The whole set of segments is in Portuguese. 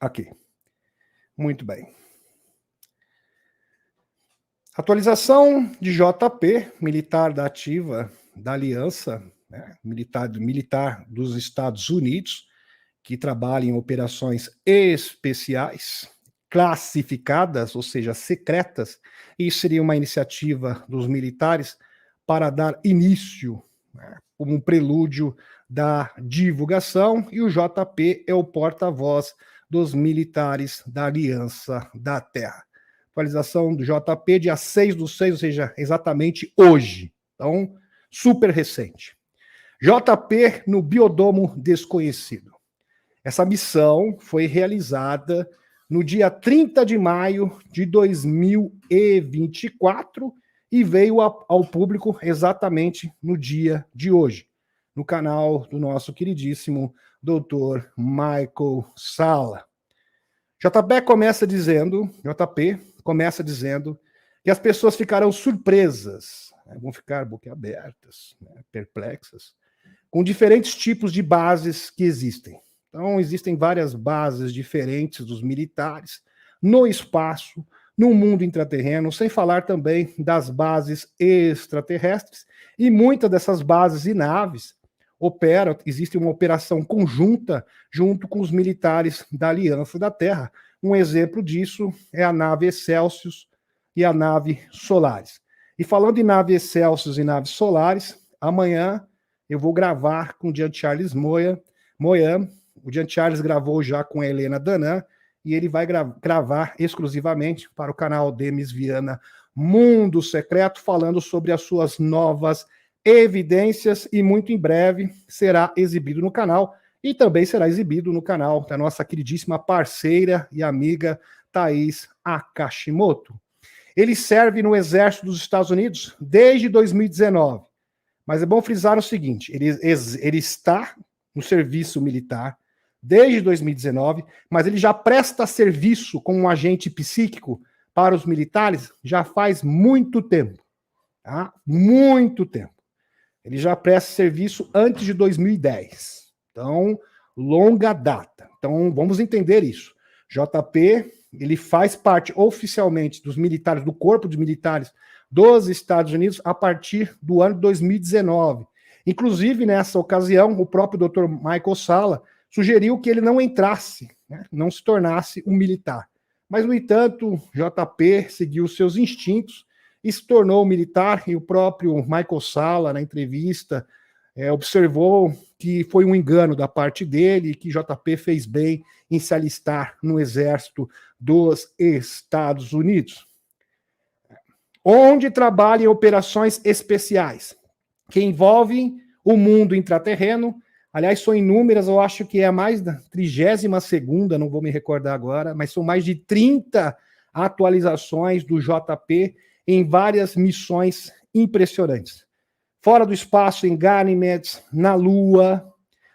Aqui. Muito bem. Atualização de JP, militar da ativa da Aliança, né, militar dos Estados Unidos, que trabalha em operações especiais, classificadas, ou seja, secretas. Isso seria uma iniciativa dos militares para dar início, né, como um prelúdio da divulgação, e o JP é o porta-voz dos militares da Aliança da Terra. Atualização do JP, dia 6/6, ou seja, exatamente hoje. Então, super recente. JP no Biodomo Desconhecido. Essa missão foi realizada no dia 30 de maio de 2024 e veio ao público exatamente no dia de hoje, no canal do nosso queridíssimo Dr. Michael Salla. JP começa dizendo que as pessoas ficarão surpresas, né, vão ficar boquiabertas, né, perplexas, com diferentes tipos de bases que existem. Então, existem várias bases diferentes dos militares no espaço, no mundo intraterreno, sem falar também das bases extraterrestres, e muitas dessas bases e naves existe uma operação conjunta junto com os militares da Aliança da Terra. Um exemplo disso é a nave Excelsius e a nave Solaris. E falando em nave Excelsius e naves Solaris, amanhã eu vou gravar com o Jean-Charles Moyan. O Jean-Charles gravou já com a Helena Danan, e ele vai gravar exclusivamente para o canal Demis Viana Mundo Secreto, falando sobre as suas novas evidências, e muito em breve será exibido no canal, e também será exibido no canal da nossa queridíssima parceira e amiga Thaís Akashimoto. Ele serve no Exército dos Estados Unidos desde 2019, mas é bom frisar o seguinte, ele está no serviço militar desde 2019, mas ele já presta serviço como um agente psíquico para os militares já faz muito tempo, tá? Muito tempo. Ele já presta serviço antes de 2010. Então, longa data. Então, vamos entender isso. JP, ele faz parte oficialmente dos militares, do Corpo de Militares dos Estados Unidos a partir do ano de 2019. Inclusive, nessa ocasião, o próprio Dr. Michael Salla sugeriu que ele não entrasse, né, não se tornasse um militar. Mas, no entanto, JP seguiu seus instintos e se tornou militar, e o próprio Michael Salla, na entrevista, observou que foi um engano da parte dele, que JP fez bem em se alistar no Exército dos Estados Unidos, onde trabalha em operações especiais, que envolvem o mundo intraterreno. Aliás, são inúmeras, eu acho que é a mais da 32ª, não vou me recordar agora, mas são mais de 30 atualizações do JP em várias missões impressionantes. Fora do espaço, em Ganymedes, na Lua,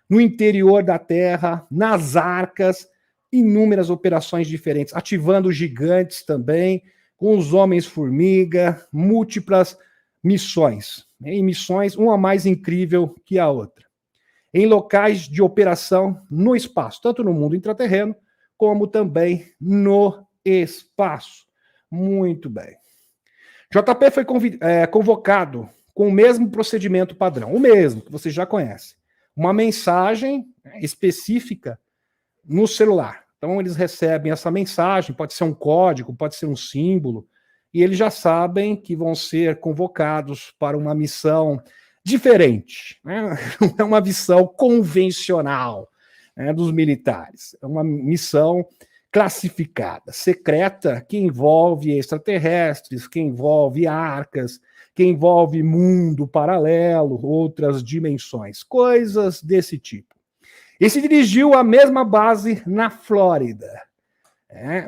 no interior da Terra, nas arcas, inúmeras operações diferentes, ativando gigantes também, com os Homens-Formiga, múltiplas missões, em missões, uma mais incrível que a outra, em locais de operação no espaço, tanto no mundo intraterreno, como também no espaço. Muito bem. JP foi convocado com o mesmo procedimento padrão, o mesmo que você já conhece. Uma mensagem específica no celular. Então, eles recebem essa mensagem, pode ser um código, pode ser um símbolo, e eles já sabem que vão ser convocados para uma missão diferente, né? Não é uma missão convencional, né, dos militares. É uma missão classificada, secreta, que envolve extraterrestres, que envolve arcas, que envolve mundo paralelo, outras dimensões, coisas desse tipo. E se dirigiu à mesma base na Flórida,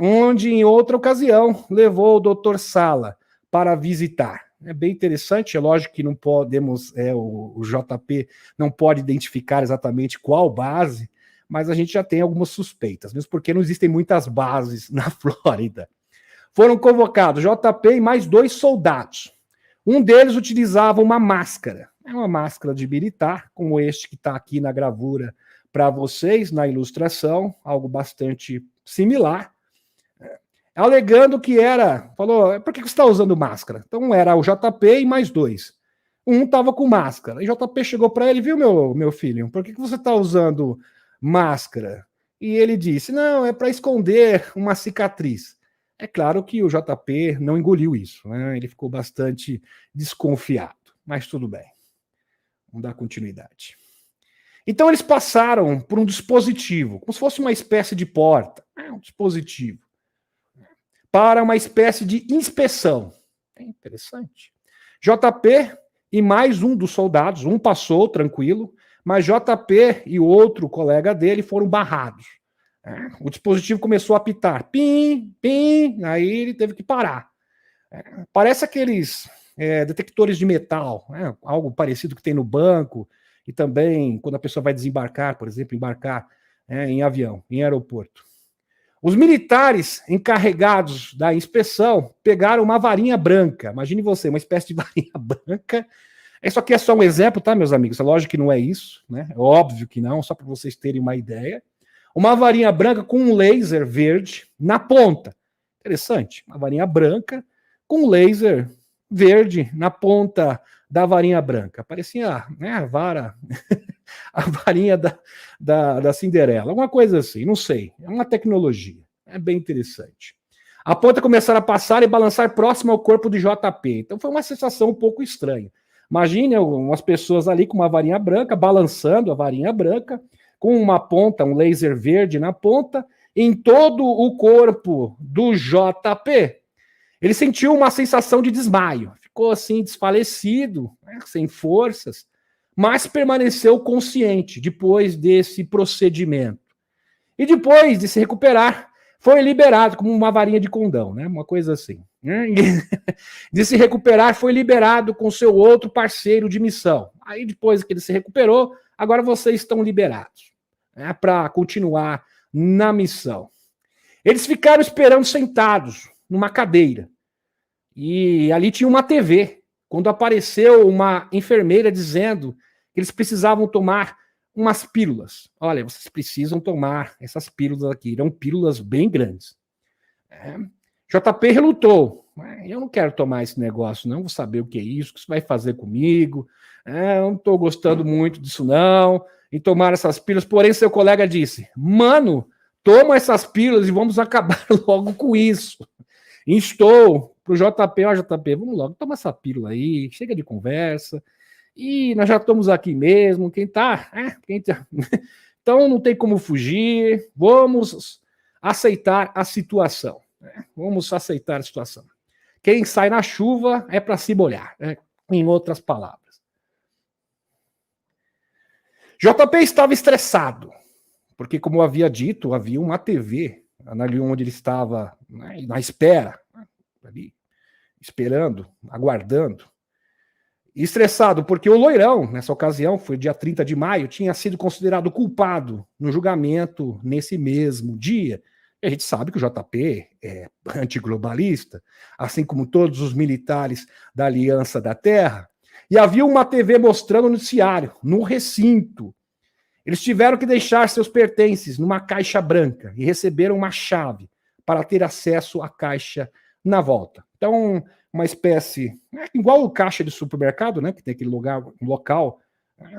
onde, em outra ocasião, levou o Dr. Salla para visitar. É bem interessante, é lógico que não podemos, o JP não pode identificar exatamente qual base, mas a gente já tem algumas suspeitas, mesmo porque não existem muitas bases na Flórida. Foram convocados JP e mais 2 soldados. Um deles utilizava uma máscara de militar, como este que está aqui na gravura para vocês, na ilustração, algo bastante similar, alegando que falou, por que você está usando máscara? Então era o JP e mais 2. Um estava com máscara. E o JP chegou para ele, viu, meu filho, por que você está usando máscara? E ele disse, não, é para esconder uma cicatriz. É claro que o JP não engoliu isso, né? Ele ficou bastante desconfiado, mas tudo bem. Vamos dar continuidade. Então eles passaram por um dispositivo, como se fosse uma espécie de porta, um dispositivo, para uma espécie de inspeção. É interessante. JP e mais um dos soldados, um passou tranquilo, mas JP e o outro colega dele foram barrados. O dispositivo começou a apitar, pim, pim, aí ele teve que parar. Parece aqueles detectores de metal, algo parecido que tem no banco, e também quando a pessoa vai desembarcar, por exemplo, embarcar em avião, em aeroporto. Os militares encarregados da inspeção pegaram uma varinha branca. Imagine você, uma espécie de varinha branca. Isso aqui é só um exemplo, tá, meus amigos? É lógico que não é isso, né? É óbvio que não, só para vocês terem uma ideia. Uma varinha branca com um laser verde na ponta. Interessante. Uma varinha branca com um laser verde na ponta da varinha branca. Parecia a vara, a varinha da Cinderela. Alguma coisa assim, não sei. É uma tecnologia. É bem interessante. A ponta começaram a passar e balançar próximo ao corpo de JP. Então foi uma sensação um pouco estranha. Imagine umas pessoas ali com uma varinha branca, balançando a varinha branca, com uma ponta, um laser verde na ponta, em todo o corpo do JP. Ele sentiu uma sensação de desmaio, ficou assim desfalecido, sem forças, mas permaneceu consciente depois desse procedimento. E depois de se recuperar, foi liberado como uma varinha de condão, né? Uma coisa assim. De se recuperar, foi liberado com seu outro parceiro de missão. Aí depois que ele se recuperou, agora vocês estão liberados, para continuar na missão. Eles ficaram esperando sentados numa cadeira. E ali tinha uma TV. Quando apareceu uma enfermeira dizendo que eles precisavam tomar umas pílulas. Olha, vocês precisam tomar essas pílulas aqui. Eram pílulas bem grandes. JP relutou. Eu não quero tomar esse negócio, não. Vou saber o que é isso, o que isso vai fazer comigo. Eu não estou gostando muito disso, não. Em tomar essas pílulas. Porém, seu colega disse, mano, toma essas pílulas e vamos acabar logo com isso. Instou pro JP, JP, vamos logo, toma essa pílula aí, chega de conversa, e nós já estamos aqui mesmo, quem tá. Então não tem como fugir, vamos aceitar a situação. Vamos aceitar a situação. Quem sai na chuva é para se molhar, em outras palavras. JP estava estressado, porque, como eu havia dito, havia uma TV ali onde ele estava, na espera, ali, esperando, aguardando. E estressado, porque o Loirão, nessa ocasião, foi dia 30 de maio, tinha sido considerado culpado no julgamento nesse mesmo dia. E a gente sabe que o JP é antiglobalista, assim como todos os militares da Aliança da Terra. E havia uma TV mostrando o noticiário, no recinto. Eles tiveram que deixar seus pertences numa caixa branca e receberam uma chave para ter acesso à caixa na volta. Então, uma espécie, igual o caixa de supermercado, né, que tem aquele local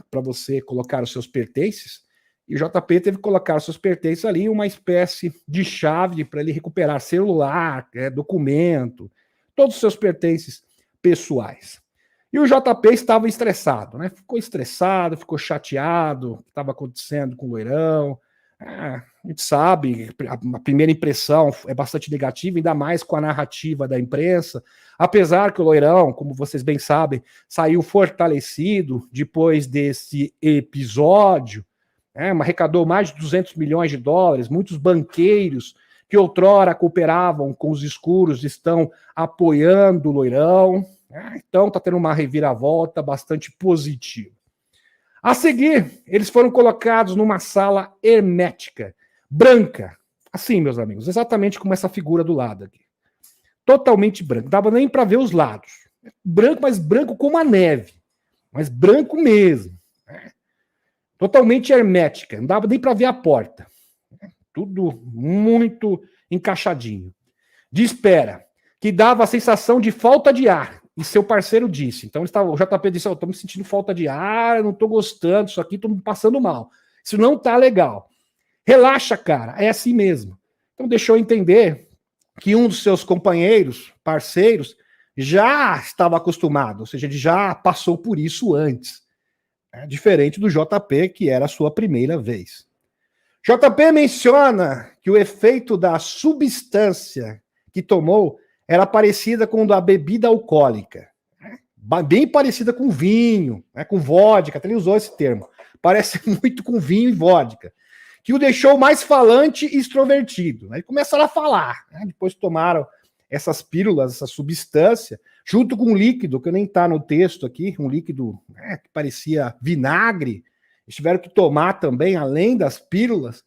para você colocar os seus pertences, e o JP teve que colocar os seus pertences ali, uma espécie de chave para ele recuperar celular, documento, todos os seus pertences pessoais. E o JP estava estressado, né? Ficou estressado, ficou chateado, o que estava acontecendo com o Loirão. A gente sabe, a primeira impressão é bastante negativa, ainda mais com a narrativa da imprensa, apesar que o Loirão, como vocês bem sabem, saiu fortalecido depois desse episódio, arrecadou mais de 200 milhões de dólares, muitos banqueiros que outrora cooperavam com os escuros estão apoiando o Loirão. Então está tendo uma reviravolta bastante positiva. A seguir, eles foram colocados numa sala hermética, branca, assim, meus amigos, exatamente como essa figura do lado aqui. Totalmente branco, não dava nem para ver os lados. Branco, mas branco como a neve, mas branco mesmo. Totalmente hermética, não dava nem para ver a porta. tudo muito encaixadinho. De espera, que dava a sensação de falta de ar, e seu parceiro disse. Então o JP disse, eu estou me sentindo falta de ar, eu não estou gostando, isso aqui estou me passando mal. Isso não está legal. Relaxa, cara, é assim mesmo. Então deixou entender que um dos seus companheiros, parceiros, já estava acostumado, ou seja, ele já passou por isso antes. Diferente do JP, que era a sua primeira vez. JP menciona que o efeito da substância que tomou era parecida com o da bebida alcoólica. Bem parecida com vinho, com vodka, até ele usou esse termo. Parece muito com vinho e vodka. Que o deixou mais falante e extrovertido. Aí começaram a falar. Depois tomaram essas pílulas, essa substância, junto com um líquido, que nem está no texto aqui, um líquido que parecia vinagre. Eles tiveram que tomar também, além das pílulas,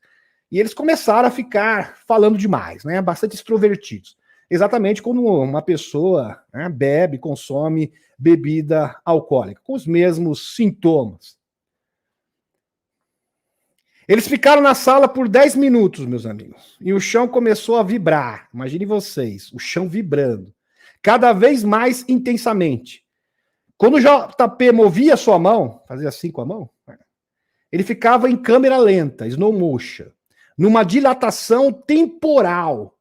e eles começaram a ficar falando demais, bastante extrovertidos. Exatamente quando uma pessoa bebe, consome bebida alcoólica, com os mesmos sintomas. Eles ficaram na sala por 10 minutos, meus amigos, e o chão começou a vibrar. Imagine vocês, o chão vibrando, cada vez mais intensamente. Quando o JP movia sua mão, fazia assim com a mão, ele ficava em câmera lenta, slow motion, numa dilatação temporal,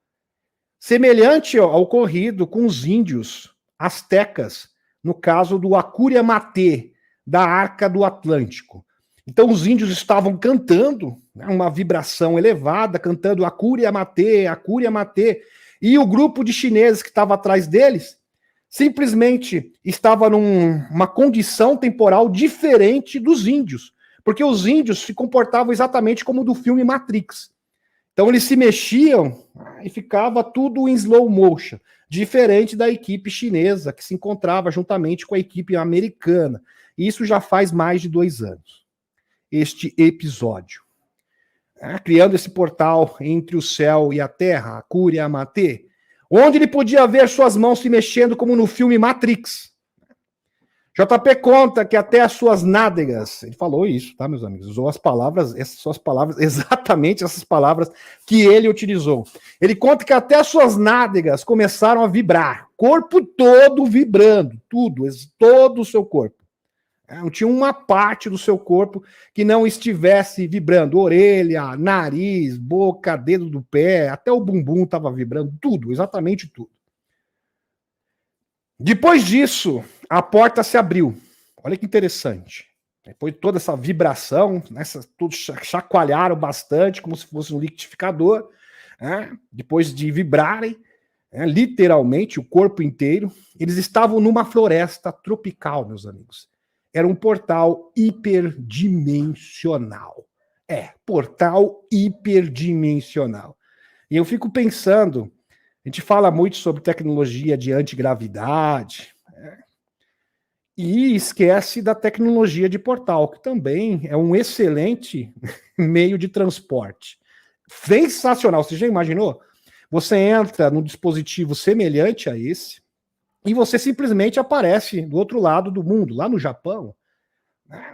semelhante ao ocorrido com os índios astecas, no caso do Acuria Matê, da Arca do Atlântico. Então os índios estavam cantando, uma vibração elevada, cantando Acuria Matê, e o grupo de chineses que estava atrás deles simplesmente estava numa condição temporal diferente dos índios, porque os índios se comportavam exatamente como do filme Matrix. Então eles se mexiam e ficava tudo em slow motion, diferente da equipe chinesa, que se encontrava juntamente com a equipe americana. E isso já faz mais de 2 anos. Este episódio. Criando esse portal entre o céu e a terra, a Acuria Matê, onde ele podia ver suas mãos se mexendo como no filme Matrix. JP conta que até as suas nádegas, ele falou isso, tá, meus amigos? Usou as palavras, essas suas palavras, exatamente essas palavras que ele utilizou. Ele conta que até as suas nádegas começaram a vibrar, corpo todo vibrando, tudo, todo o seu corpo. Não tinha uma parte do seu corpo que não estivesse vibrando. Orelha, nariz, boca, dedo do pé, até o bumbum estava vibrando, tudo, exatamente tudo. Depois disso, a porta se abriu. Olha que interessante. Depois de toda essa vibração, tudo chacoalharam bastante, como se fosse um liquidificador. Depois de vibrarem, literalmente, o corpo inteiro, eles estavam numa floresta tropical, meus amigos. Era um portal hiperdimensional. Portal hiperdimensional. E eu fico pensando, a gente fala muito sobre tecnologia de antigravidade, e esquece da tecnologia de portal, que também é um excelente meio de transporte. Sensacional, você já imaginou? Você entra num dispositivo semelhante a esse, e você simplesmente aparece do outro lado do mundo, lá no Japão,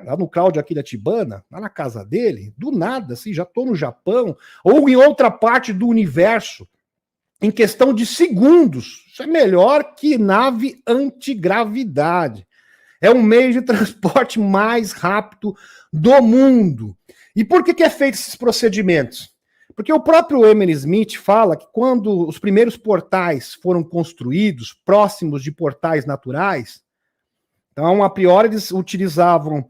lá no Cláudio Akira-Tibana, lá na casa dele, do nada, assim, já estou no Japão, ou em outra parte do universo, em questão de segundos. Isso é melhor que nave antigravidade. É um meio de transporte mais rápido do mundo. E por que é feito esses procedimentos? Porque o próprio Emily Smith fala que quando os primeiros portais foram construídos, próximos de portais naturais, então, a priori, eles utilizavam,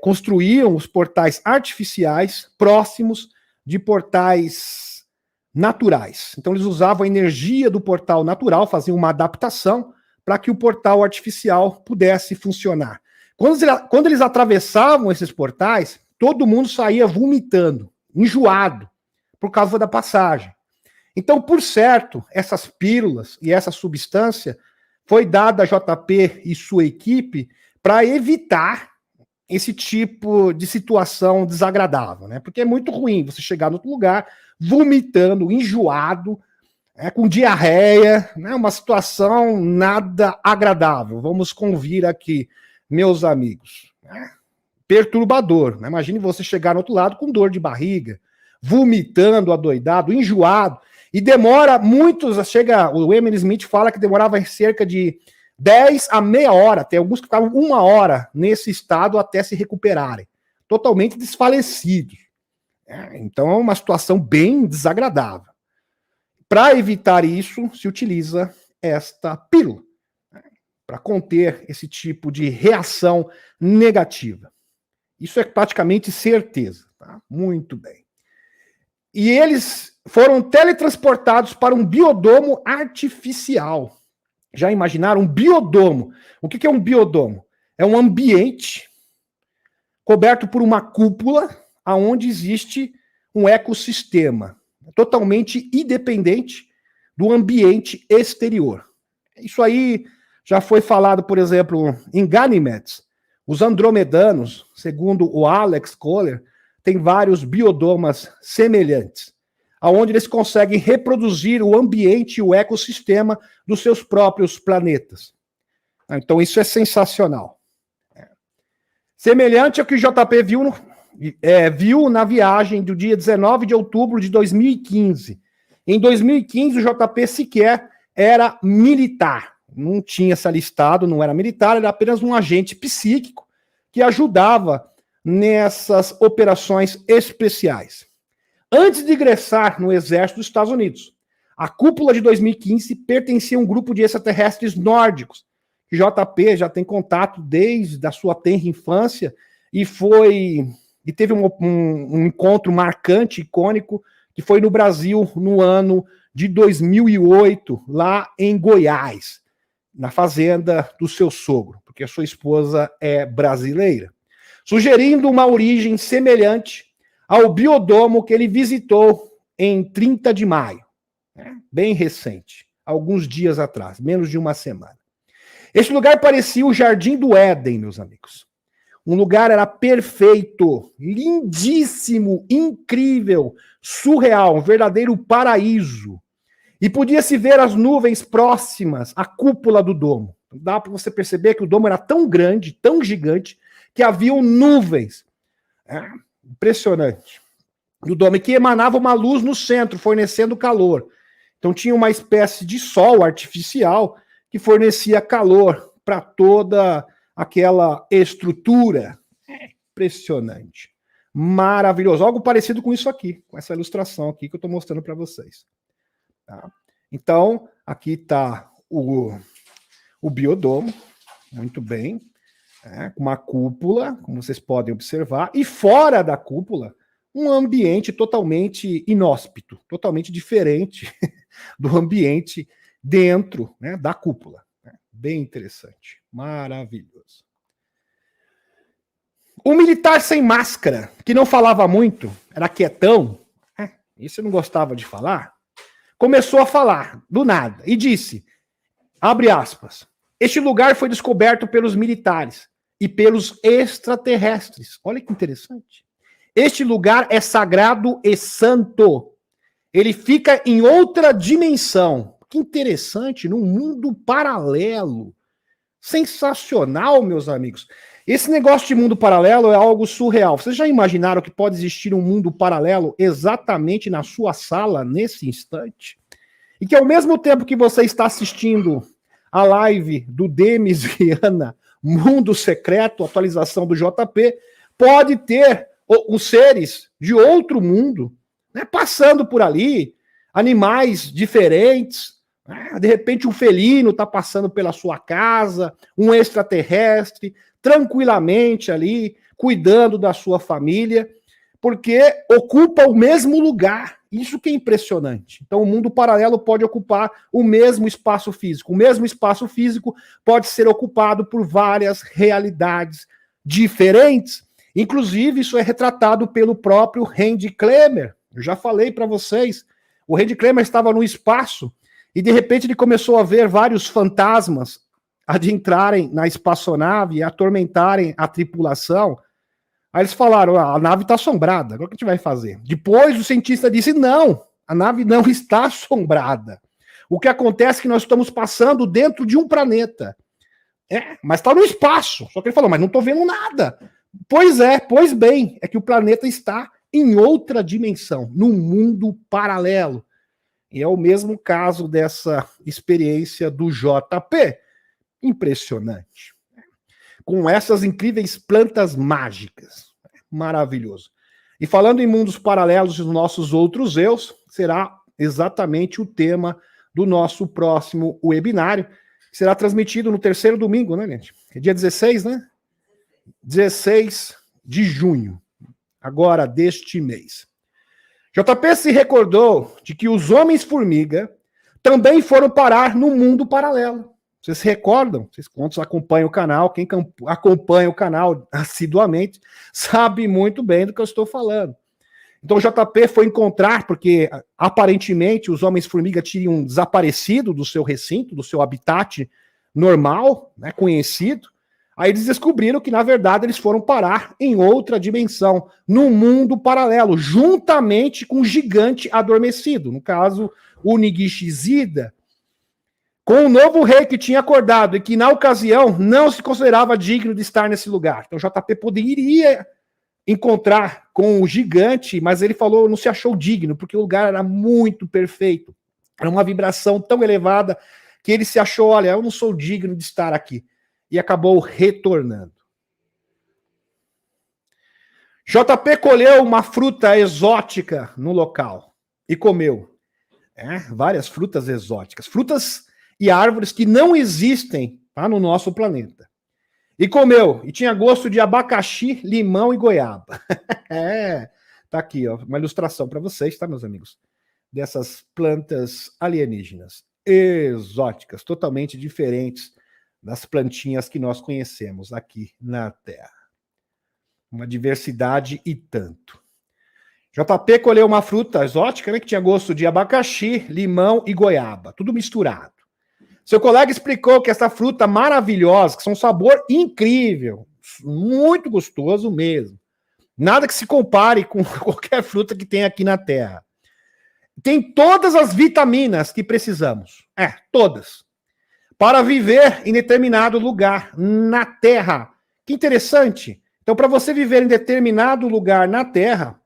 construíam os portais artificiais próximos de portais naturais. Então, eles usavam a energia do portal natural, faziam uma adaptação para que o portal artificial pudesse funcionar. Quando eles atravessavam esses portais, todo mundo saía vomitando, enjoado, por causa da passagem. Então, por certo, essas pílulas e essa substância foi dada a JP e sua equipe para evitar esse tipo de situação desagradável, Porque é muito ruim você chegar no outro lugar vomitando, enjoado, com diarreia, uma situação nada agradável. Vamos convir aqui, meus amigos. Perturbador. Imagine você chegar no outro lado com dor de barriga, vomitando, adoidado, enjoado, e demora muitos, o Emily Smith fala que demorava cerca de 10 a meia hora, tem alguns que ficavam 1 hora nesse estado até se recuperarem, totalmente desfalecidos. Então é uma situação bem desagradável. Para evitar isso, se utiliza esta pílula, para conter esse tipo de reação negativa. Isso é praticamente certeza. Tá? Muito bem. E eles foram teletransportados para um biodomo artificial. Já imaginaram um biodomo? O que é um biodomo? É um ambiente coberto por uma cúpula onde existe um ecossistema totalmente independente do ambiente exterior. Isso aí já foi falado, por exemplo, em Ganymedes. Os andromedanos, segundo o Alex Kohler, têm vários biodomas semelhantes, onde eles conseguem reproduzir o ambiente e o ecossistema dos seus próprios planetas. Então isso é sensacional. Semelhante ao que o JP viu na viagem do dia 19 de outubro de 2015. Em 2015, o JP sequer era militar. Não tinha se alistado, não era militar, era apenas um agente psíquico que ajudava nessas operações especiais. Antes de ingressar no exército dos Estados Unidos, a cúpula de 2015 pertencia a um grupo de extraterrestres nórdicos, que JP já tem contato desde a sua tenra infância e teve um encontro marcante, icônico, que foi no Brasil no ano de 2008, lá em Goiás, na fazenda do seu sogro, porque a sua esposa é brasileira, sugerindo uma origem semelhante ao biodomo que ele visitou em 30 de maio, bem recente, alguns dias atrás, menos de uma semana. Este lugar parecia o Jardim do Éden, meus amigos. Um lugar era perfeito, lindíssimo, incrível, surreal, um verdadeiro paraíso. E podia-se ver as nuvens próximas à cúpula do domo. Dá para você perceber que o domo era tão grande, tão gigante, que haviam nuvens. Impressionante. Do domo, que emanava uma luz no centro, fornecendo calor. Então tinha uma espécie de sol artificial que fornecia calor para toda aquela estrutura. Impressionante. Maravilhoso. Algo parecido com isso aqui, com essa ilustração aqui que eu estou mostrando para vocês. Tá? Então, aqui está o biodomo, muito bem, com uma cúpula, como vocês podem observar, e fora da cúpula, um ambiente totalmente inóspito, totalmente diferente do ambiente dentro, né, da cúpula. Bem interessante, maravilhoso. O militar sem máscara, que não falava muito, era quietão, isso eu não gostava de falar, começou a falar, do nada, e disse, abre aspas, este lugar foi descoberto pelos militares e pelos extraterrestres. Olha que interessante. Este lugar é sagrado e santo. Ele fica em outra dimensão. Que interessante, num mundo paralelo. Sensacional, meus amigos. Esse negócio de mundo paralelo é algo surreal. Vocês já imaginaram que pode existir um mundo paralelo exatamente na sua sala, nesse instante? E que ao mesmo tempo que você está assistindo a live do Demis Viana, Mundo Secreto, atualização do JP, pode ter os seres de outro mundo, né, passando por ali, animais diferentes, né, de repente um felino está passando pela sua casa, um extraterrestre, tranquilamente ali, cuidando da sua família, porque ocupa o mesmo lugar. Isso que é impressionante. Então, o mundo paralelo pode ocupar o mesmo espaço físico. O mesmo espaço físico pode ser ocupado por várias realidades diferentes. Inclusive, isso é retratado pelo próprio Randy Kremer. Eu já falei para vocês. O Randy Kremer estava no espaço e, de repente, ele começou a ver vários fantasmas adentrarem na espaçonave e atormentarem a tripulação. Aí eles falaram, a nave está assombrada, agora o que a gente vai fazer? Depois o cientista disse, não, a nave não está assombrada. O que acontece é que nós estamos passando dentro de um planeta. Mas está no espaço. Só que ele falou, mas não estou vendo nada. Pois bem, é que o planeta está em outra dimensão, num mundo paralelo. E é o mesmo caso dessa experiência do JP. Impressionante. Com essas incríveis plantas mágicas. Maravilhoso. E falando em mundos paralelos dos nossos outros eus, será exatamente o tema do nosso próximo webinário, que será transmitido no terceiro domingo, né, gente? É dia 16, né? 16 de junho, agora deste mês. JP se recordou de que os Homens-Formiga também foram parar no mundo paralelo. Vocês se recordam? Vocês quantos acompanham o canal, quem acompanha o canal assiduamente, sabe muito bem do que eu estou falando. Então o JP foi encontrar, porque aparentemente os Homens-Formiga tinham desaparecido do seu recinto, do seu habitat normal, né, conhecido. Aí eles descobriram que, na verdade, eles foram parar em outra dimensão, num mundo paralelo, juntamente com o gigante adormecido, no caso, o Nigishizida, com o novo rei que tinha acordado e que, na ocasião, não se considerava digno de estar nesse lugar. Então o JP poderia encontrar com o gigante, mas ele falou, não se achou digno, porque o lugar era muito perfeito. Era uma vibração tão elevada que ele se achou, olha, eu não sou digno de estar aqui. E acabou retornando. JP colheu uma fruta exótica no local e comeu. Várias frutas exóticas. Frutas e árvores que não existem, tá, no nosso planeta. E comeu, e tinha gosto de abacaxi, limão e goiaba. Tá aqui, ó, uma ilustração para vocês, tá, meus amigos? Dessas plantas alienígenas, exóticas, totalmente diferentes das plantinhas que nós conhecemos aqui na Terra. Uma diversidade e tanto. JP colheu uma fruta exótica, né, que tinha gosto de abacaxi, limão e goiaba, tudo misturado. Seu colega explicou que essa fruta maravilhosa, que tem um sabor incrível, muito gostoso mesmo. Nada que se compare com qualquer fruta que tem aqui na Terra. Tem todas as vitaminas que precisamos. Todas. Para viver em determinado lugar na Terra. Que interessante. Então, para você viver em determinado lugar na Terra,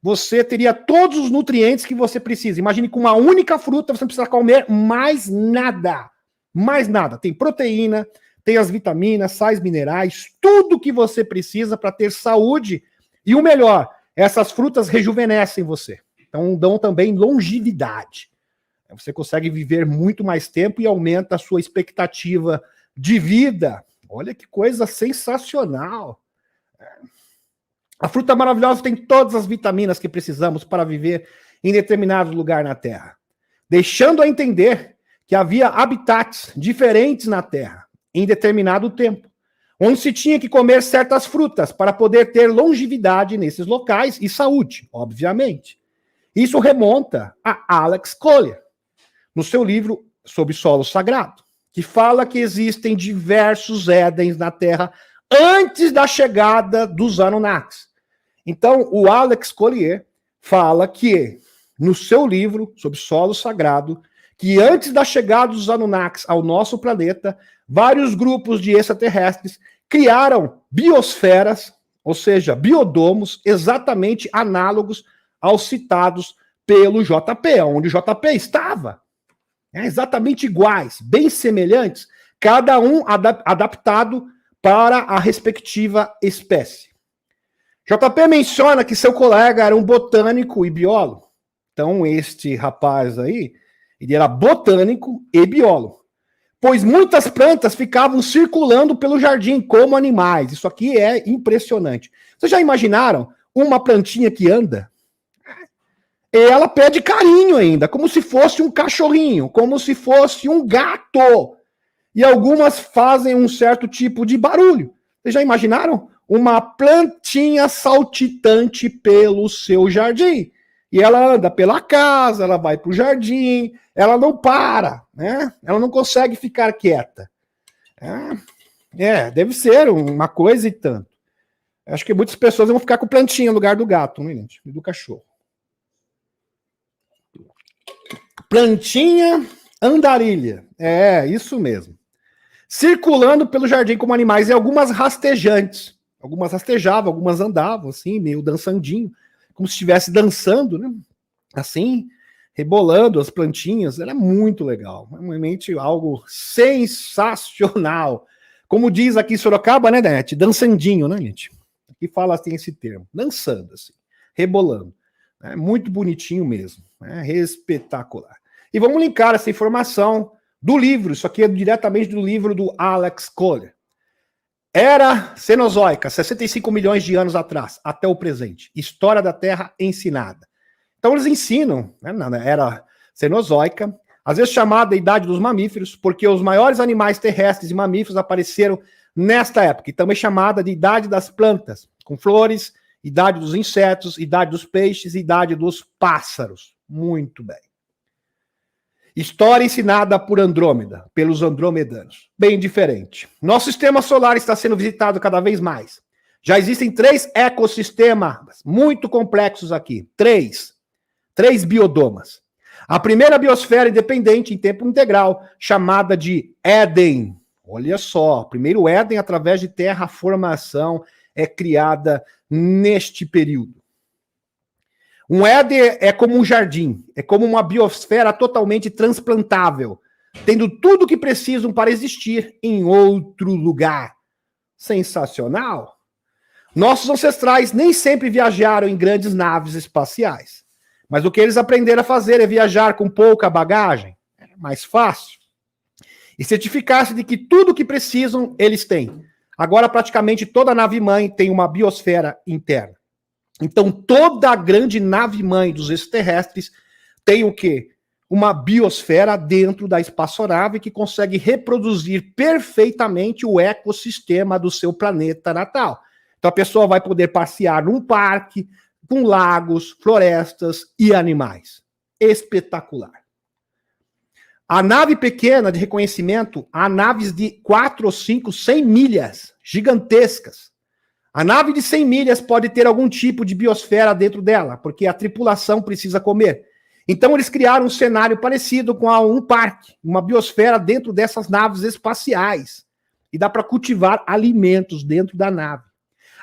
você teria todos os nutrientes que você precisa. Imagine, com uma única fruta, você não precisa comer mais nada. Mais nada. Tem proteína, tem as vitaminas, sais minerais, tudo que você precisa para ter saúde. E o melhor, essas frutas rejuvenescem você. Então, dão também longevidade. Você consegue viver muito mais tempo e aumenta a sua expectativa de vida. Olha que coisa sensacional. A fruta maravilhosa tem todas as vitaminas que precisamos para viver em determinado lugar na Terra, deixando a entender que havia habitats diferentes na Terra em determinado tempo, onde se tinha que comer certas frutas para poder ter longevidade nesses locais e saúde, obviamente. Isso remonta a Alex Collier, no seu livro Sobre Solo Sagrado, que fala que existem diversos Édens na Terra antes da chegada dos Anunnakis. Então, o Alex Collier fala que, no seu livro Sobre Solo Sagrado, que antes da chegada dos Anunnakis ao nosso planeta, vários grupos de extraterrestres criaram biosferas, ou seja, biodomos, exatamente análogos aos citados pelo JP, onde o JP estava. Exatamente iguais, bem semelhantes, cada um adaptado para a respectiva espécie. JP menciona que seu colega era um botânico e biólogo. Então, este rapaz aí, ele era botânico e biólogo. Pois muitas plantas ficavam circulando pelo jardim como animais. Isso aqui é impressionante. Vocês já imaginaram uma plantinha que anda? E ela pede carinho ainda, como se fosse um cachorrinho, como se fosse um gato. E algumas fazem um certo tipo de barulho. Vocês já imaginaram? Uma plantinha saltitante pelo seu jardim. E ela anda pela casa, ela vai para o jardim, ela não para, né? Ela não consegue ficar quieta. Deve ser uma coisa e tanto. Acho que muitas pessoas vão ficar com plantinha no lugar do gato, né, gente? E do cachorro. Plantinha andarilha. Isso mesmo. Circulando pelo jardim como animais, e algumas rastejantes. Algumas rastejavam, algumas andavam, assim, meio dançandinho, como se estivesse dançando, né? Assim, rebolando as plantinhas, era muito legal, realmente algo sensacional. Como diz aqui em Sorocaba, né, Net? Dançandinho, né, gente? Aqui fala assim esse termo, dançando, assim, rebolando. É muito bonitinho mesmo, é espetacular. E vamos linkar essa informação do livro, isso aqui é diretamente do livro do Alex Kohler. Era Cenozoica, 65 milhões de anos atrás, até o presente. História da Terra ensinada. Então eles ensinam, né, na era Cenozoica, às vezes chamada Idade dos Mamíferos, porque os maiores animais terrestres e mamíferos apareceram nesta época, e também chamada de Idade das Plantas, com flores, Idade dos Insetos, Idade dos Peixes, Idade dos Pássaros. Muito bem. História ensinada por Andrômeda, pelos andromedanos. Bem diferente. Nosso sistema solar está sendo visitado cada vez mais. Já existem 3 ecossistemas muito complexos aqui. 3 biodomas. A primeira biosfera independente em tempo integral, chamada de Éden. Olha só, primeiro Éden, através de terraformação, é criada neste período. Um Éden é como um jardim, é como uma biosfera totalmente transplantável, tendo tudo o que precisam para existir em outro lugar. Sensacional! Nossos ancestrais nem sempre viajaram em grandes naves espaciais, mas o que eles aprenderam a fazer é viajar com pouca bagagem, é mais fácil, e certificar-se de que tudo o que precisam eles têm. Agora praticamente toda nave-mãe tem uma biosfera interna. Então, toda a grande nave-mãe dos extraterrestres tem o quê? Uma biosfera dentro da espaçonave que consegue reproduzir perfeitamente o ecossistema do seu planeta natal. Então, a pessoa vai poder passear num parque com lagos, florestas e animais. Espetacular. A nave pequena de reconhecimento, há naves de 4 ou 5, 100 milhas, gigantescas. A nave de 100 milhas pode ter algum tipo de biosfera dentro dela, porque a tripulação precisa comer. Então eles criaram um cenário parecido com um parque, uma biosfera dentro dessas naves espaciais. E dá para cultivar alimentos dentro da nave.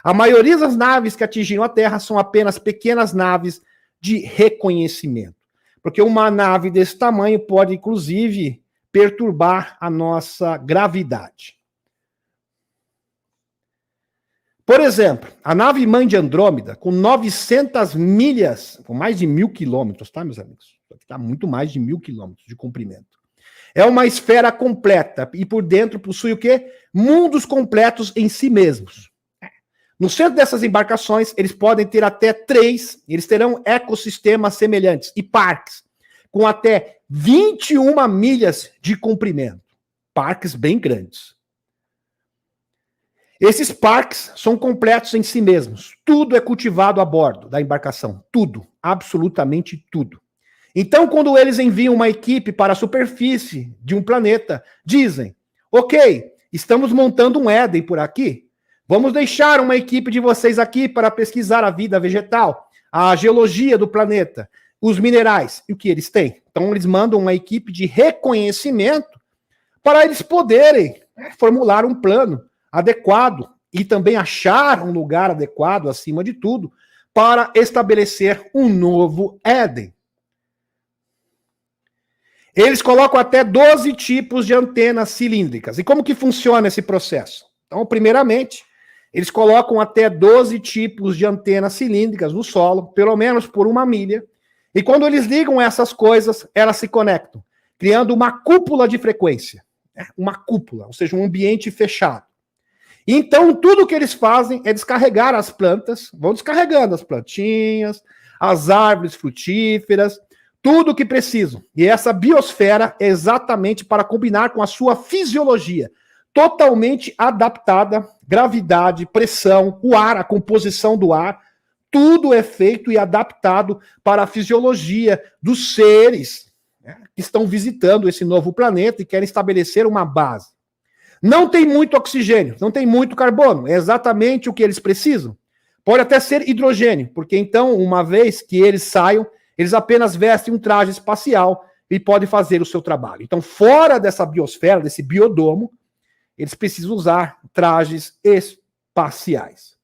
A maioria das naves que atingiram a Terra são apenas pequenas naves de reconhecimento. Porque uma nave desse tamanho pode, inclusive, perturbar a nossa gravidade. Por exemplo, a nave-mãe de Andrômeda, com 900 milhas, com mais de 1.000 quilômetros, tá, meus amigos? Está muito mais de 1.000 quilômetros de comprimento. É uma esfera completa e por dentro possui o quê? Mundos completos em si mesmos. No centro dessas embarcações, eles podem ter até 3, eles terão ecossistemas semelhantes e parques, com até 21 milhas de comprimento. Parques bem grandes. Esses parques são completos em si mesmos. Tudo é cultivado a bordo da embarcação. Tudo. Absolutamente tudo. Então, quando eles enviam uma equipe para a superfície de um planeta, dizem, ok, estamos montando um Éden por aqui. Vamos deixar uma equipe de vocês aqui para pesquisar a vida vegetal, a geologia do planeta, os minerais e o que eles têm. Então, eles mandam uma equipe de reconhecimento para eles poderem formular um plano adequado e também achar um lugar adequado, acima de tudo, para estabelecer um novo Éden. Eles colocam até 12 tipos de antenas cilíndricas. E como que funciona esse processo? Então, primeiramente, eles colocam até 12 tipos de antenas cilíndricas no solo, pelo menos por 1 milha, e quando eles ligam essas coisas, elas se conectam, criando uma cúpula de frequência. Uma cúpula, ou seja, um ambiente fechado. Então, tudo que eles fazem é descarregar as plantas, vão descarregando as plantinhas, as árvores frutíferas, tudo o que precisam. E essa biosfera é exatamente para combinar com a sua fisiologia, totalmente adaptada, gravidade, pressão, o ar, a composição do ar, tudo é feito e adaptado para a fisiologia dos seres, né, que estão visitando esse novo planeta e querem estabelecer uma base. Não tem muito oxigênio, não tem muito carbono, é exatamente o que eles precisam. Pode até ser hidrogênio, porque então, uma vez que eles saiam, eles apenas vestem um traje espacial e podem fazer o seu trabalho. Então, fora dessa biosfera, desse biodomo, eles precisam usar trajes espaciais.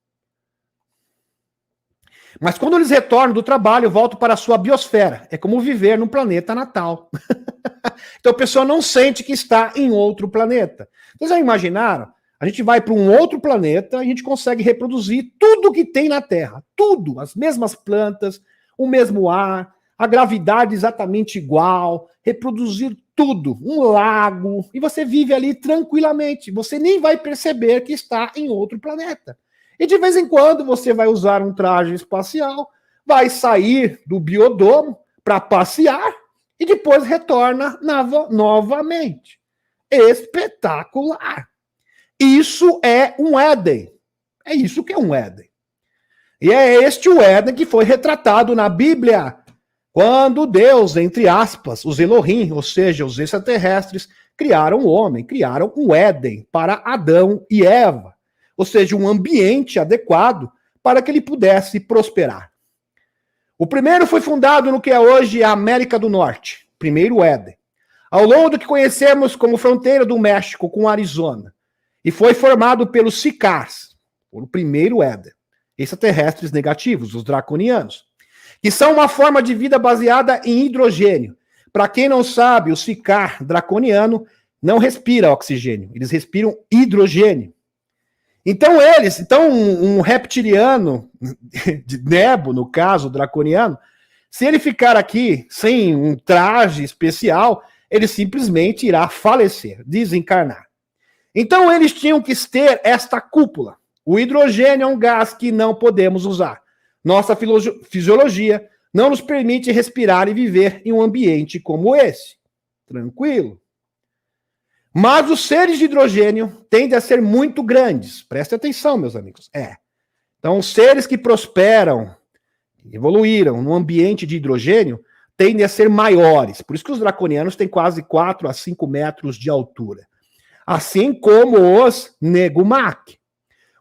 Mas quando eles retornam do trabalho, voltam para a sua biosfera. É como viver no planeta natal. Então a pessoa não sente que está em outro planeta. Vocês já imaginaram? A gente vai para um outro planeta, a gente consegue reproduzir tudo que tem na Terra. Tudo, as mesmas plantas, o mesmo ar, a gravidade exatamente igual, reproduzir tudo, um lago, e você vive ali tranquilamente. Você nem vai perceber que está em outro planeta. E de vez em quando você vai usar um traje espacial, vai sair do biodomo para passear e depois retorna novamente. Espetacular! Isso é um Éden. É isso que é um Éden. E é este o Éden que foi retratado na Bíblia, quando Deus, entre aspas, os Elohim, ou seja, os extraterrestres, criaram o homem, criaram o Éden para Adão e Eva. Ou seja, um ambiente adequado para que ele pudesse prosperar. O primeiro foi fundado no que é hoje a América do Norte, primeiro Éden, ao longo do que conhecemos como fronteira do México com Arizona, e foi formado pelos Sicars, o primeiro Éden, extraterrestres negativos, os draconianos, que são uma forma de vida baseada em hidrogênio. Para quem não sabe, o Sicar draconiano não respira oxigênio, eles respiram hidrogênio. Então um reptiliano, de Nebo, no caso, draconiano, se ele ficar aqui sem um traje especial, ele simplesmente irá falecer, desencarnar. Então eles tinham que ter esta cúpula. O hidrogênio é um gás que não podemos usar. Nossa fisiologia não nos permite respirar e viver em um ambiente como esse. Tranquilo. Mas os seres de hidrogênio tendem a ser muito grandes. Preste atenção, meus amigos. Então, os seres que prosperam, evoluíram no ambiente de hidrogênio, tendem a ser maiores. Por isso que os draconianos têm quase 4 a 5 metros de altura. Assim como os Negumac.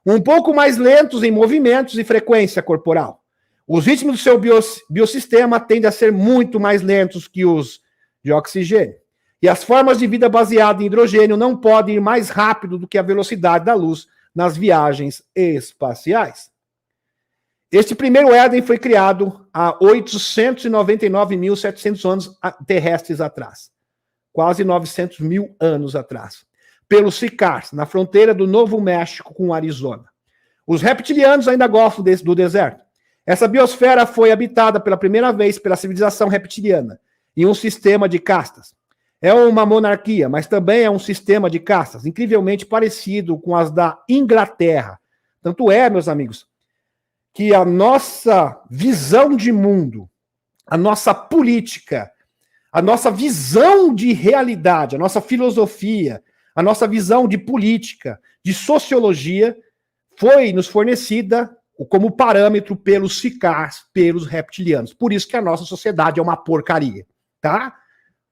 Um pouco mais lentos em movimentos e frequência corporal. Os ritmos do seu biossistema tendem a ser muito mais lentos que os de oxigênio. E as formas de vida baseadas em hidrogênio não podem ir mais rápido do que a velocidade da luz nas viagens espaciais. Este primeiro Éden foi criado há 899.700 anos terrestres atrás. Quase 900 mil anos atrás. Pelos Sicars, na fronteira do Novo México com Arizona. Os reptilianos ainda gostam do deserto. Essa biosfera foi habitada pela primeira vez pela civilização reptiliana, em um sistema de castas. É uma monarquia, mas também é um sistema de castas, incrivelmente parecido com as da Inglaterra. Tanto é, meus amigos, que a nossa visão de mundo, a nossa política, a nossa visão de realidade, a nossa filosofia, a nossa visão de política, de sociologia, foi nos fornecida como parâmetro pelos Sicars, pelos reptilianos. Por isso que a nossa sociedade é uma porcaria, tá?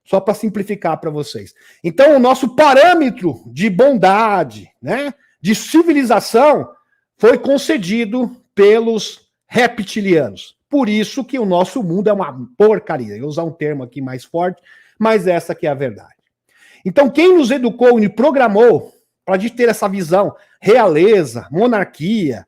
Só para simplificar para vocês. Então, o nosso parâmetro de bondade, né, de civilização, foi concedido pelos reptilianos. Por isso que o nosso mundo é uma porcaria. Eu vou usar um termo aqui mais forte, mas essa que é a verdade. Então, quem nos educou e programou para a gente ter essa visão, realeza, monarquia,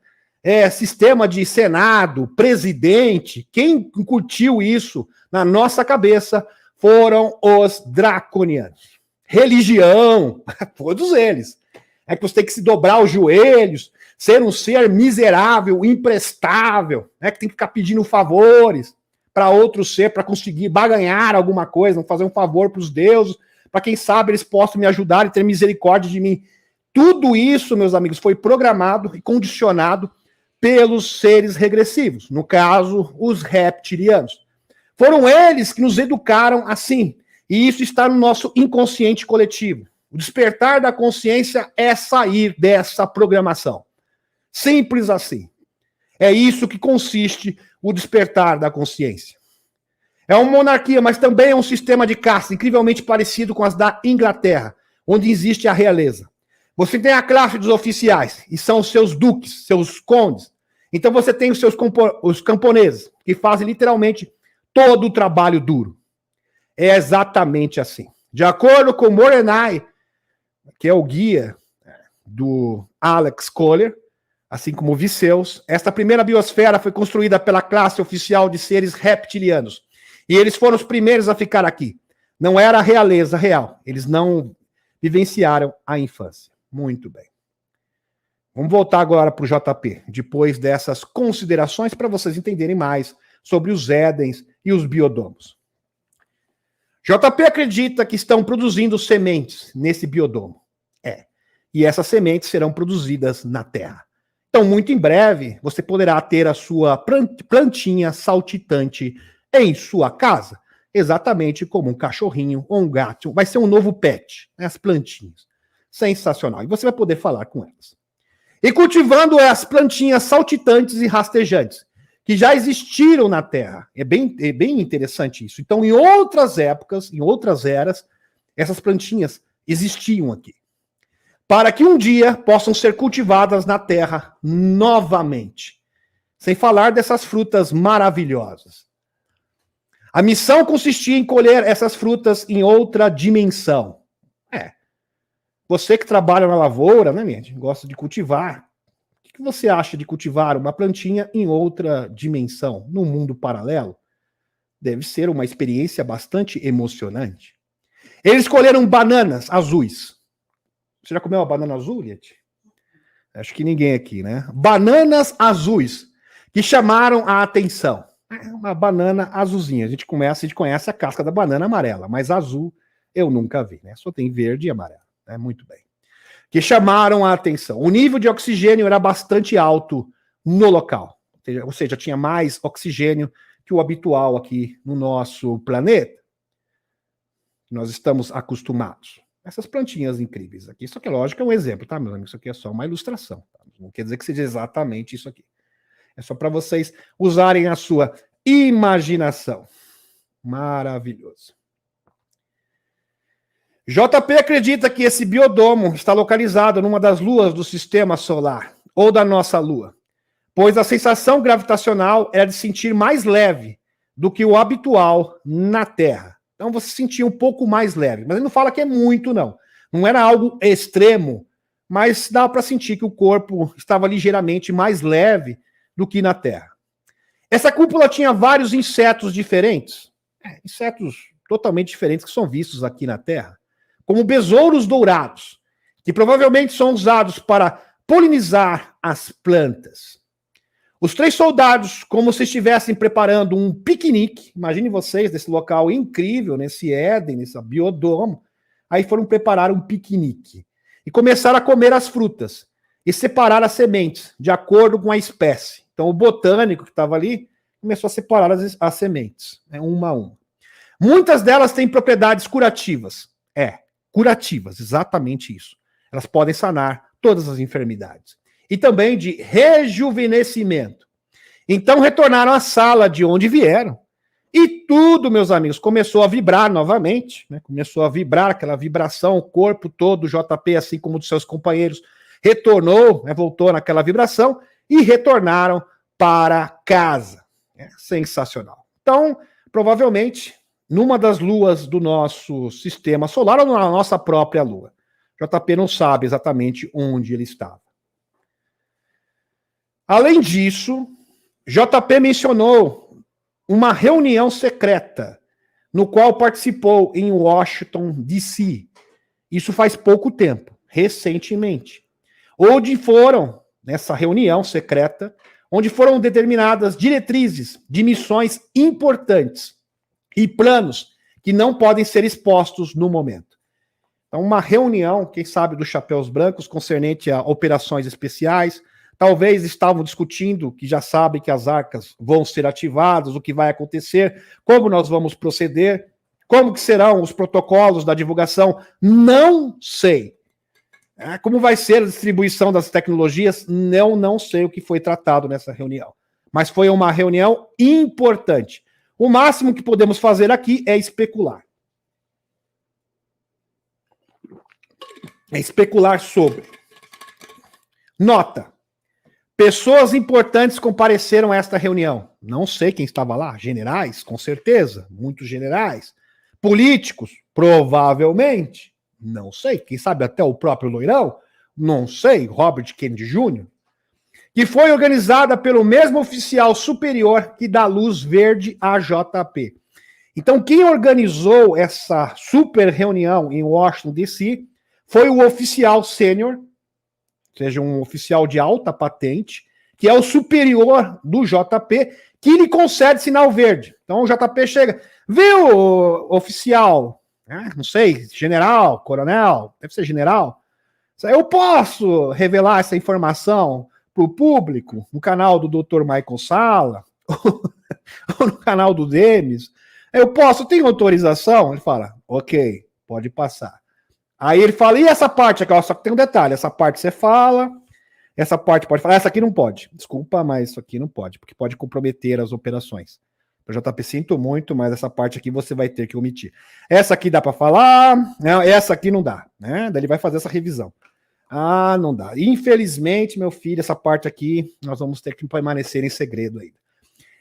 sistema de senado, presidente, quem curtiu isso na nossa cabeça foram os draconianos. Religião, todos eles. É que você tem que se dobrar os joelhos, ser um ser miserável, imprestável, né, que tem que ficar pedindo favores para outro ser, para conseguir baganhar alguma coisa, fazer um favor para os deuses, para quem sabe eles possam me ajudar e ter misericórdia de mim. Tudo isso, meus amigos, foi programado e condicionado pelos seres regressivos, no caso, os reptilianos. Foram eles que nos educaram assim, e isso está no nosso inconsciente coletivo. O despertar da consciência é sair dessa programação. Simples assim. É isso que consiste o despertar da consciência. É uma monarquia, mas também é um sistema de caça incrivelmente parecido com as da Inglaterra, onde existe a realeza. Você tem a classe dos oficiais, e são os seus duques, seus condes. Então você tem os camponeses, que fazem literalmente todo o trabalho duro. É exatamente assim. De acordo com Morenay, que é o guia do Alex Kohler, assim como Visseus. Esta primeira biosfera foi construída pela classe oficial de seres reptilianos. E eles foram os primeiros a ficar aqui. Não era a realeza real. Eles não vivenciaram a infância. Muito bem. Vamos voltar agora para o JP, depois dessas considerações, para vocês entenderem mais sobre os Édens e os biodomos. JP acredita que estão produzindo sementes nesse biodomo. E essas sementes serão produzidas na Terra. Então, muito em breve, você poderá ter a sua plantinha saltitante em sua casa, exatamente como um cachorrinho ou um gato. Vai ser um novo pet, né? As plantinhas. Sensacional. E você vai poder falar com elas. E cultivando as plantinhas saltitantes e rastejantes, que já existiram na Terra. É bem interessante isso. Então, em outras épocas, em outras eras, essas plantinhas existiam aqui. Para que um dia possam ser cultivadas na Terra novamente. Sem falar dessas frutas maravilhosas. A missão consistia em colher essas frutas em outra dimensão. Você que trabalha na lavoura, né, minha gente? Gosta de cultivar. O que você acha de cultivar uma plantinha em outra dimensão, num mundo paralelo? Deve ser uma experiência bastante emocionante. Eles colheram bananas azuis. Você já comeu uma banana azul, Liette? Acho que ninguém aqui, né? Bananas azuis, que chamaram a atenção. Uma banana azulzinha. A gente conhece a casca da banana amarela, mas azul eu nunca vi, né? Só tem verde e amarelo. Muito bem. Que chamaram a atenção. O nível de oxigênio era bastante alto no local. Ou seja, tinha mais oxigênio que o habitual aqui no nosso planeta. Nós estamos acostumados. Essas plantinhas incríveis aqui. Isso aqui, lógico, é um exemplo, tá, meu amigo? Isso aqui é só uma ilustração. Tá? Não quer dizer que seja exatamente isso aqui. É só para vocês usarem a sua imaginação. Maravilhoso. JP acredita que esse biodomo está localizado numa das luas do sistema solar, ou da nossa lua, pois a sensação gravitacional era de sentir mais leve do que o habitual na Terra. Então você sentia um pouco mais leve, mas ele não fala que é muito, não. Não era algo extremo, mas dá para sentir que o corpo estava ligeiramente mais leve do que na Terra. Essa cúpula tinha vários insetos diferentes, insetos totalmente diferentes que são vistos aqui na Terra, como besouros dourados, que provavelmente são usados para polinizar as plantas. Os 3 soldados, como se estivessem preparando um piquenique, imagine vocês, nesse local incrível, nesse Éden, nesse biodomo, aí foram preparar um piquenique. E começaram a comer as frutas, e separar as sementes, de acordo com a espécie. Então o botânico que estava ali, começou a separar as sementes, uma a uma. Muitas delas têm propriedades curativas. Curativas, exatamente isso. Elas podem sanar todas as enfermidades. E também de rejuvenescimento. Então retornaram à sala de onde vieram. E tudo, meus amigos, começou a vibrar novamente. Né? Começou a vibrar, aquela vibração, o corpo todo, o JP, assim como dos seus companheiros, retornou, né? Voltou naquela vibração e retornaram para casa. Sensacional. Então, provavelmente, numa das luas do nosso sistema solar ou na nossa própria lua. JP não sabe exatamente onde ele estava. Além disso, JP mencionou uma reunião secreta no qual participou em Washington, D.C. Isso faz pouco tempo, recentemente. Onde foram, nessa reunião secreta, onde foram determinadas diretrizes de missões importantes e planos que não podem ser expostos no momento. Então, uma reunião, quem sabe, dos chapéus brancos concernente a operações especiais. Talvez estavam discutindo, que já sabem que as arcas vão ser ativadas, o que vai acontecer, como nós vamos proceder, como que serão os protocolos da divulgação, não sei. Como vai ser a distribuição das tecnologias, não sei o que foi tratado nessa reunião. Mas foi uma reunião importante. O máximo que podemos fazer aqui é especular. É especular sobre. Nota. Pessoas importantes compareceram a esta reunião. Não sei quem estava lá. Generais, com certeza. Muitos generais. Políticos, provavelmente. Não sei. Quem sabe até o próprio Loirão? Não sei. Robert Kennedy Jr. que foi organizada pelo mesmo oficial superior que dá luz verde à JP. Então, quem organizou essa super reunião em Washington, D.C., foi o oficial sênior, ou seja, um oficial de alta patente, que é o superior do JP, que lhe concede sinal verde. Então, o JP chega, viu, oficial, não sei, general, coronel, deve ser general, eu posso revelar essa informação para o público no canal do Dr. Michael Sala, ou no canal do Demis? Eu posso, tem autorização? Ele fala, ok, pode passar. Aí ele fala, e essa parte aqui? Só que tem um detalhe, essa parte você fala, essa parte pode falar, essa aqui não pode. Desculpa, mas isso aqui não pode, porque pode comprometer as operações. Eu JP, sinto muito, mas essa parte aqui você vai ter que omitir. Essa aqui dá para falar, essa aqui não dá, né? Daí ele vai fazer essa revisão. Ah, não dá. Infelizmente, meu filho, essa parte aqui nós vamos ter que permanecer em segredo ainda.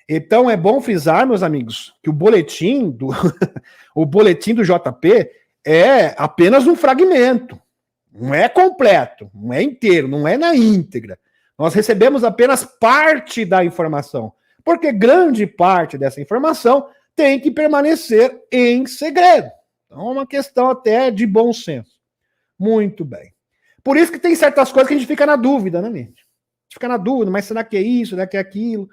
Então é bom frisar, meus amigos, que o boletim do o boletim do JP é apenas um fragmento. Não é completo, não é inteiro, não é na íntegra. Nós recebemos apenas parte da informação, porque grande parte dessa informação tem que permanecer em segredo. Então é uma questão até de bom senso. Muito bem. Por isso que tem certas coisas que a gente fica na dúvida, né, gente? A gente fica na dúvida, mas será que é isso, será que é aquilo?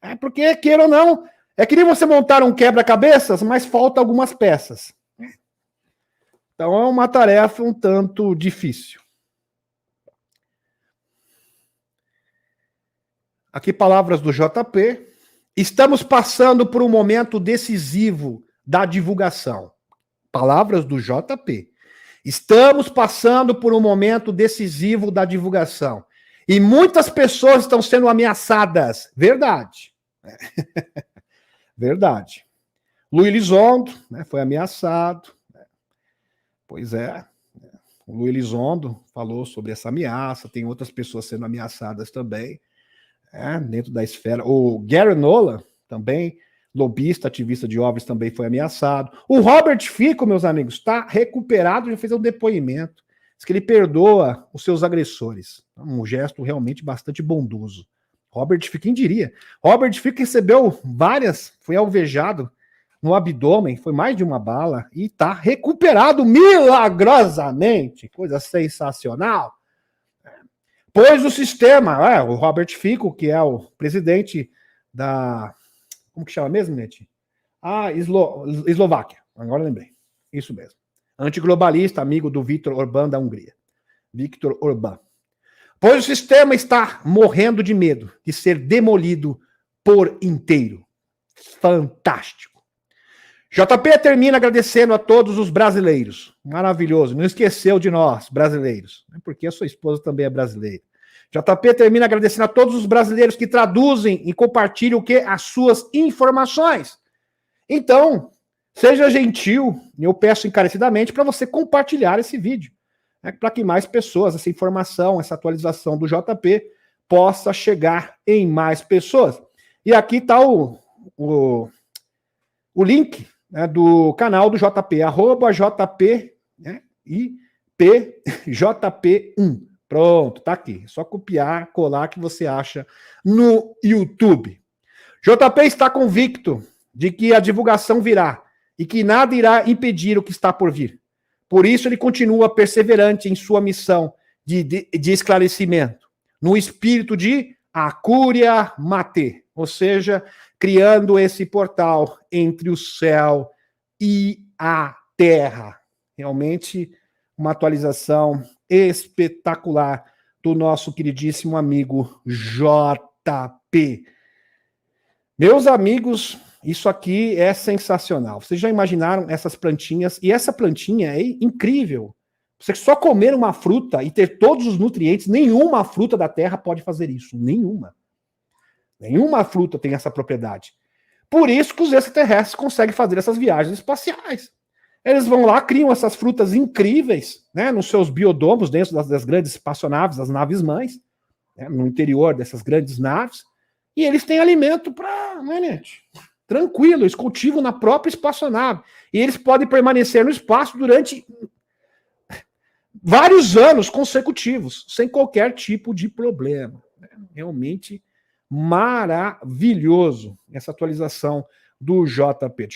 É porque, queira ou não, é que nem você montar um quebra-cabeças, mas falta algumas peças. Então é uma tarefa um tanto difícil. Aqui palavras do JP. Estamos passando por um momento decisivo da divulgação. Palavras do JP. Estamos passando por um momento decisivo da divulgação. E muitas pessoas estão sendo ameaçadas. Verdade. Verdade. Luiz Elizondo, né, foi ameaçado. Pois é. O Luiz Elizondo falou sobre essa ameaça. Tem outras pessoas sendo ameaçadas também, dentro da esfera. O Gary Nolan, também, lobista, ativista de OVNIs, também foi ameaçado. O Robert Fico, meus amigos, está recuperado, já fez um depoimento. Diz que ele perdoa os seus agressores. Um gesto realmente bastante bondoso. Robert Fico, quem diria? Robert Fico recebeu várias, foi alvejado no abdômen, foi mais de uma bala, e está recuperado milagrosamente. Coisa sensacional. Pois o sistema, o Robert Fico, que é o presidente da... Como que chama mesmo, gente? Eslováquia. Agora lembrei. Isso mesmo. Antiglobalista, amigo do Viktor Orbán da Hungria. Viktor Orbán. Pois o sistema está morrendo de medo de ser demolido por inteiro. Fantástico. JP termina agradecendo a todos os brasileiros. Maravilhoso. Não esqueceu de nós, brasileiros. Porque a sua esposa também é brasileira. JP termina agradecendo a todos os brasileiros que traduzem e compartilham o quê? As suas informações. Então, seja gentil, eu peço encarecidamente para você compartilhar esse vídeo, para que mais pessoas, essa informação, essa atualização do JP possa chegar em mais pessoas. E aqui está o link, né, do canal do JP, @JP, né, JP1. Pronto, tá aqui. É só copiar, colar que você acha no YouTube. JP está convicto de que a divulgação virá e que nada irá impedir o que está por vir. Por isso ele continua perseverante em sua missão de esclarecimento, no espírito de Acúria Mate, ou seja, criando esse portal entre o céu e a terra. Realmente uma atualização espetacular do nosso queridíssimo amigo JP. Meus amigos, isso aqui é sensacional. Vocês já imaginaram essas plantinhas? E essa plantinha é incrível. Você só comer uma fruta e ter todos os nutrientes, nenhuma fruta da terra pode fazer isso. Nenhuma. Nenhuma fruta tem essa propriedade. Por isso que os extraterrestres conseguem fazer essas viagens espaciais. Eles vão lá, criam essas frutas incríveis, né, nos seus biodomos, dentro das grandes espaçonaves, das naves-mães, né, no interior dessas grandes naves, e eles têm alimento para, né, gente? Tranquilo, eles cultivam na própria espaçonave. E eles podem permanecer no espaço durante vários anos consecutivos, sem qualquer tipo de problema. É realmente maravilhoso essa atualização do JP.